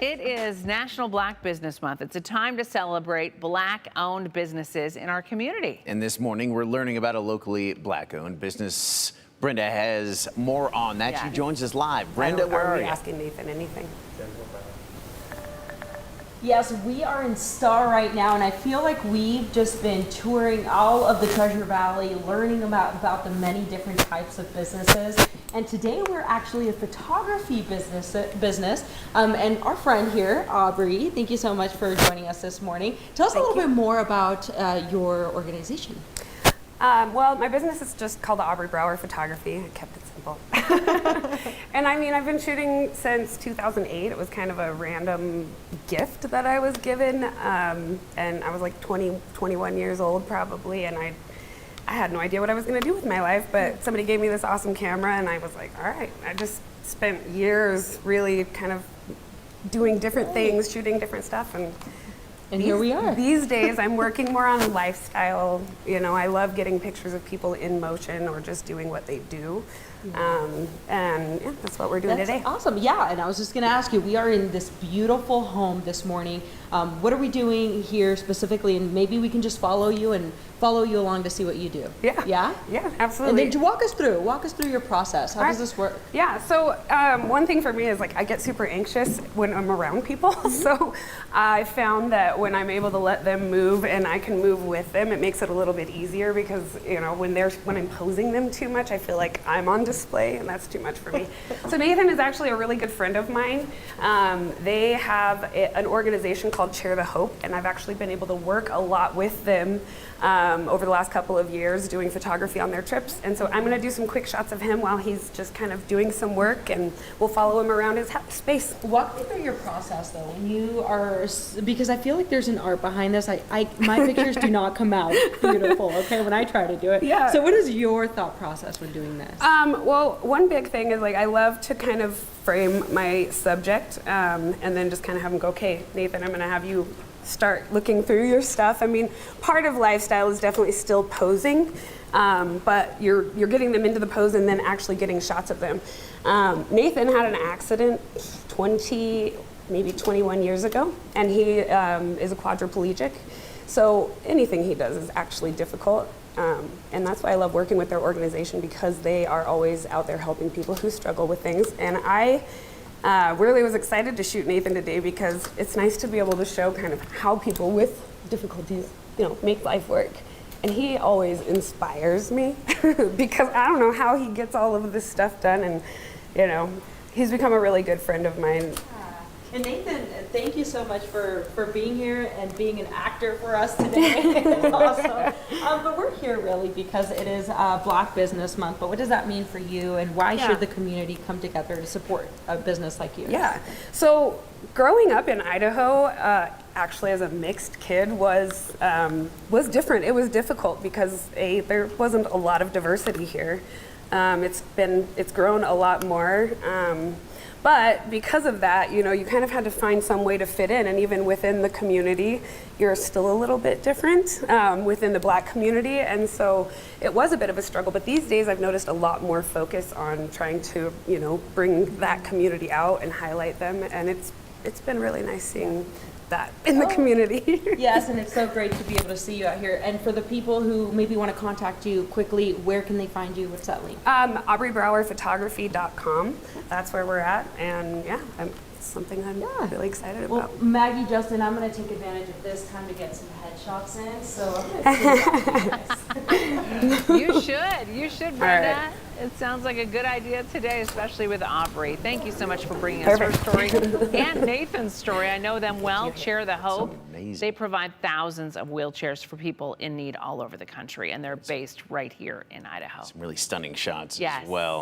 It is National Black Business Month. It's a time to celebrate Black-owned businesses in our community. And this morning, we're learning about a locally Black-owned business. Brenda has more on that. Yeah. She joins us live. Brenda, where are you? Asking Nathan anything? Yes, we are in Star right now, and I feel like we've just been touring all of the Treasure Valley, learning about the many different types of businesses. And today we're actually a photography business, and our friend here, Aubrey, thank you so much for joining us this morning. Tell us a little bit more about your organization. Well, my business is just called Aubrey Photography. I kept it simple. And I mean, I've been shooting since 2008. It was kind of a random gift that I was given. And I was like 20, 21 years old probably. And I had no idea what I was going to do with my life. But somebody gave me this awesome camera and I was like, all right. I just spent years really kind of doing different things, shooting different stuff. And here we are. These days, I'm working more on lifestyle. You know, I love getting pictures of people in motion or just doing what they do. And yeah, that's what we're doing today. Awesome. Yeah, and I was just going to ask you, we are in this beautiful home this morning. What are we doing here specifically? And maybe we can just follow you along to see what you do. Yeah. Yeah? Yeah, absolutely. And then walk us through your process. How does this work? Yeah, so one thing for me is like I get super anxious when I'm around people. So I found that when I'm able to let them move and I can move with them, it makes it a little bit easier because, you know, when I'm posing them too much, I feel like I'm on display and that's too much for me. So Nathan is actually a really good friend of mine. They have an organization called Share the Hope, and I've actually been able to work a lot with them over the last couple of years doing photography on their trips. And so I'm going to do some quick shots of him while he's just kind of doing some work, and we'll follow him around his space. Walk me through your process though, when you are, because I feel like there's an art behind this. My pictures do not come out beautiful, okay, when I try to do it. Yeah. So what is your thought process when doing this? Well, one big thing is like I love to kind of frame my subject and then just kind of have him go, okay, Nathan, I'm going to have you start looking through your stuff. I mean, part of lifestyle is definitely still posing, but you're getting them into the pose and then actually getting shots of them. Nathan had an accident 20, maybe 21 years ago, and he is a quadriplegic. So anything he does is actually difficult. And that's why I love working with their organization, because they are always out there helping people who struggle with things. And I really was excited to shoot Nathan today because it's nice to be able to show kind of how people with difficulties, you know, make life work. And he always inspires me because I don't know how he gets all of this stuff done, and you know, he's become a really good friend of mine. And Nathan, thank you so much for being here and being an actor for us today. It's awesome. But we're here really because it is Black Business Month. But what does that mean for you, and why should the community come together to support a business like you? Yeah. So growing up in Idaho, actually as a mixed kid, was different. It was difficult because there wasn't a lot of diversity here. It's grown a lot more. But because of that, you know, you kind of had to find some way to fit in, and even within the community, you're still a little bit different within the Black community, and so it was a bit of a struggle. But these days, I've noticed a lot more focus on trying to, you know, bring that community out and highlight them, and it's been really nice seeing that in the community. Yes, and it's so great to be able to see you out here. And for the people who maybe want to contact you quickly, where can they find you? What's that link? AubreyBrowerPhotography.com. That's where we're at, and yeah, it's something I'm really excited about. Well, Maggie, Justin, I'm going to take advantage of this time to get some headshots in, so I'm going to see You should, Brenda. Right. It sounds like a good idea today, especially with Aubrey. Thank you so much for bringing us her story and Nathan's story. I know them well. Share the Hope. They provide thousands of wheelchairs for people in need all over the country, and they're based right here in Idaho. Some really stunning shots as well.